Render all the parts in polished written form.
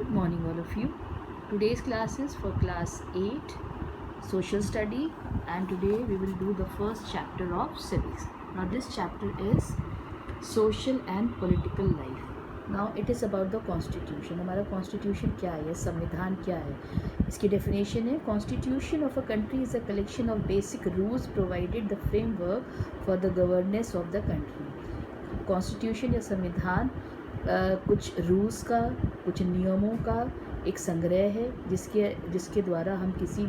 Good morning, all of you. Today's class is for class 8 social study, and today we will do the first chapter of civics. Now, this chapter is social and political life. Now, it is about the constitution. हमारा constitution क्या है, संविधान क्या है, इसकी definition है constitution of a country is a collection of basic rules provided the framework for the governance of the country. Constitution या संविधान कुछ रूल्स का, कुछ नियमों का एक संग्रह है जिसके द्वारा हम किसी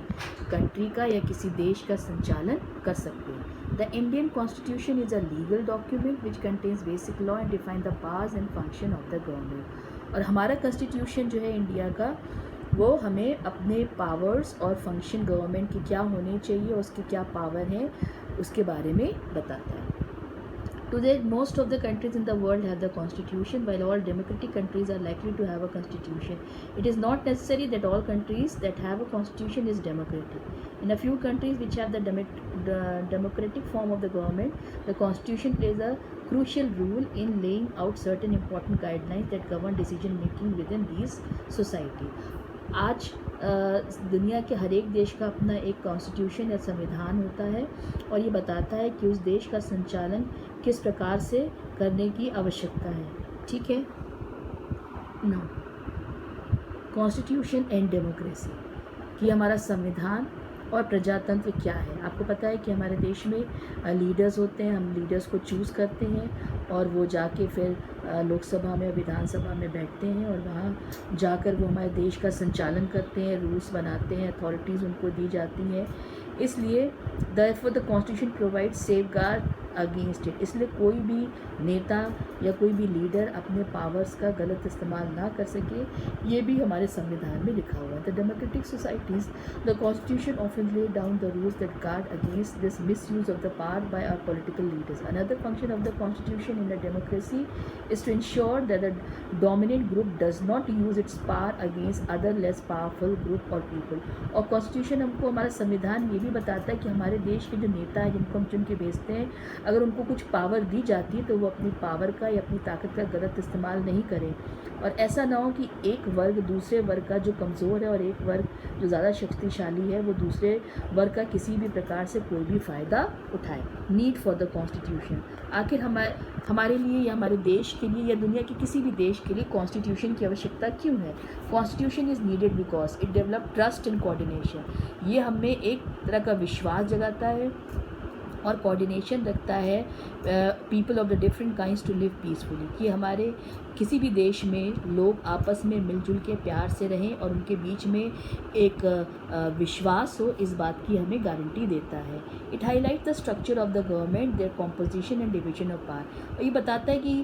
कंट्री का या किसी देश का संचालन कर सकते हैं. The Indian constitution is a legal document which contains basic law and define the powers and function of the government. और हमारा कॉन्स्टिट्यूशन जो है इंडिया का, वो हमें अपने पावर्स और फंक्शन गवर्नमेंट की क्या होने चाहिए, उसकी क्या पावर है, उसके बारे में बताता है. Today, most of the countries in the world have the constitution, while all democratic countries are likely to have a constitution. It is not necessary that all countries that have a constitution is democratic. In a few countries which have the democratic form of the government, the constitution plays a crucial role in laying out certain important guidelines that govern decision making within these society. आज दुनिया के हर एक देश का अपना एक constitution या संविधान होता है और ये बताता है कि उस देश का संचालन किस प्रकार से करने की आवश्यकता है. ठीक है ना. कॉन्स्टिट्यूशन एंड डेमोक्रेसी कि हमारा संविधान और प्रजातंत्र क्या है. आपको पता है कि हमारे देश में लीडर्स होते हैं, हम लीडर्स को चूज़ करते हैं और वो जाके फिर लोकसभा में, विधानसभा में बैठते हैं और वहाँ जाकर वो हमारे देश का संचालन करते हैं, रूल्स बनाते हैं, अथॉरिटीज़ उनको दी जाती हैं. इसलिए therefore the constitution provide safeguard against it. इसलिए कोई भी नेता या कोई भी लीडर अपने पावर्स का गलत इस्तेमाल ना कर सके, ये भी हमारे संविधान में लिखा हुआ है. The democratic societies the constitution often lay down the rules that guard against this misuse of the power by our political leaders. Another function of the constitution in a democracy is to ensure that the dominant group does not use its power against other less powerful group or people. और constitution हमको, हमारा संविधान ये भी बताता है कि हमारे देश के जो नेता हैं जिनको हम चुन के भेजते हैं, अगर उनको कुछ पावर दी जाती है तो वो अपनी पावर का या अपनी ताकत का गलत इस्तेमाल नहीं करें. और ऐसा ना हो कि एक वर्ग दूसरे वर्ग का जो कमज़ोर है और एक वर्ग जो ज़्यादा शक्तिशाली है वो दूसरे वर्ग का किसी भी प्रकार से कोई भी फ़ायदा उठाए. Need for the constitution. आखिर हमारे लिए या हमारे देश के लिए या दुनिया के किसी भी देश के लिए कॉन्स्टिट्यूशन की आवश्यकता क्यों है. Constitution is needed because it develop trust and coordination. ये हमें एक तरह का विश्वास जगाता है और कोऑर्डिनेशन रखता है people of the different kinds to live peacefully. कि हमारे किसी भी देश में लोग आपस में मिलजुल के प्यार से रहें और उनके बीच में एक विश्वास हो, इस बात की हमें गारंटी देता है. It highlight the structure of the government, their composition and division of power. और ये बताता है कि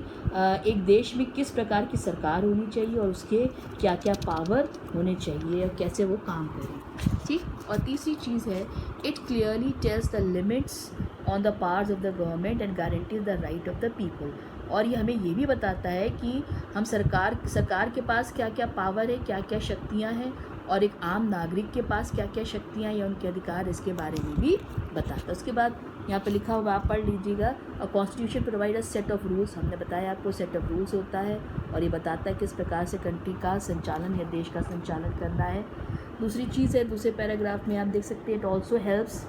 एक देश में किस प्रकार की सरकार होनी चाहिए और उसके क्या क्या पावर होने चाहिए और कैसे वो काम करें. ठीक. और तीसरी चीज़ है, it clearly tells the limits on the powers of the government and guarantees the right of the people. और ये हमें ये भी बताता है कि हम सरकार के पास क्या क्या पावर है, क्या क्या शक्तियाँ हैं, और एक आम नागरिक के पास क्या क्या शक्तियाँ या उनके अधिकार, इसके बारे में भी बताता है. उसके बाद यहाँ पर लिखा हुआ, आप पढ़ लीजिएगा. और constitution provide a set of rules. हमने बताया आपको सेट ऑफ रूल्स होता है और ये बताता है किस प्रकार से कंट्री का संचालन या देश का संचालन करना है. दूसरी चीज़ है, दूसरे पैराग्राफ में आप देख सकते हैं, it also helps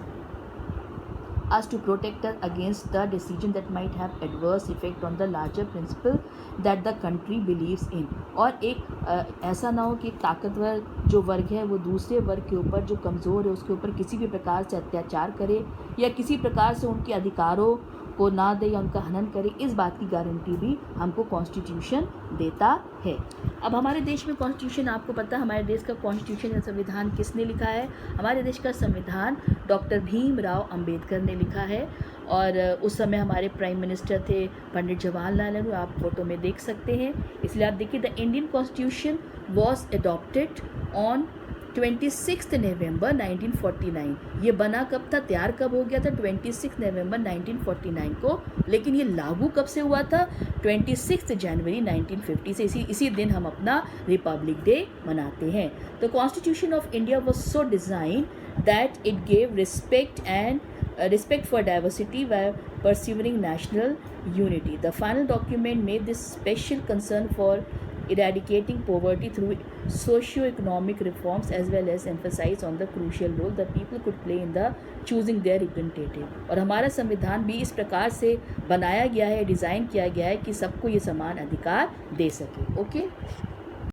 us to protect us against the decision that might have adverse effect on the larger principle that the country believes in. और एक ऐसा ना हो कि एक ताकतवर जो वर्ग है वो दूसरे वर्ग के ऊपर, जो कमज़ोर है उसके ऊपर किसी भी प्रकार से अत्याचार करे या किसी प्रकार से उनके अधिकारों को ना दे या उनका हनन करे. इस बात की गारंटी भी हमको कॉन्स्टिट्यूशन देता है. अब हमारे देश में कॉन्स्टिट्यूशन, आपको पता है हमारे देश का कॉन्स्टिट्यूशन या संविधान किसने लिखा है. हमारे देश का संविधान डॉक्टर भीमराव अंबेडकर ने लिखा है. और उस समय हमारे प्राइम मिनिस्टर थे पंडित जवाहरलाल नेहरू, आप फोटो में देख सकते हैं. इसलिए आप देखिए, the Indian constitution was adopted on 26 नवंबर 1949. ये बना कब था, तैयार कब हो गया था, 26 नवंबर 1949 को. लेकिन ये लागू कब से हुआ था, 26 जनवरी 1950 से. इसी दिन हम अपना रिपब्लिक डे मनाते हैं. The constitution of India was so design that it gave respect for diversity while pursuing national unity. The final document made this special concern for eradicating poverty through socio-economic reforms as well as emphasize on the crucial role the people could play in the choosing their representative। और हमारा संविधान भी इस प्रकार से बनाया गया है, डिज़ाइन किया गया है कि सबको ये समान अधिकार दे सके। ओके।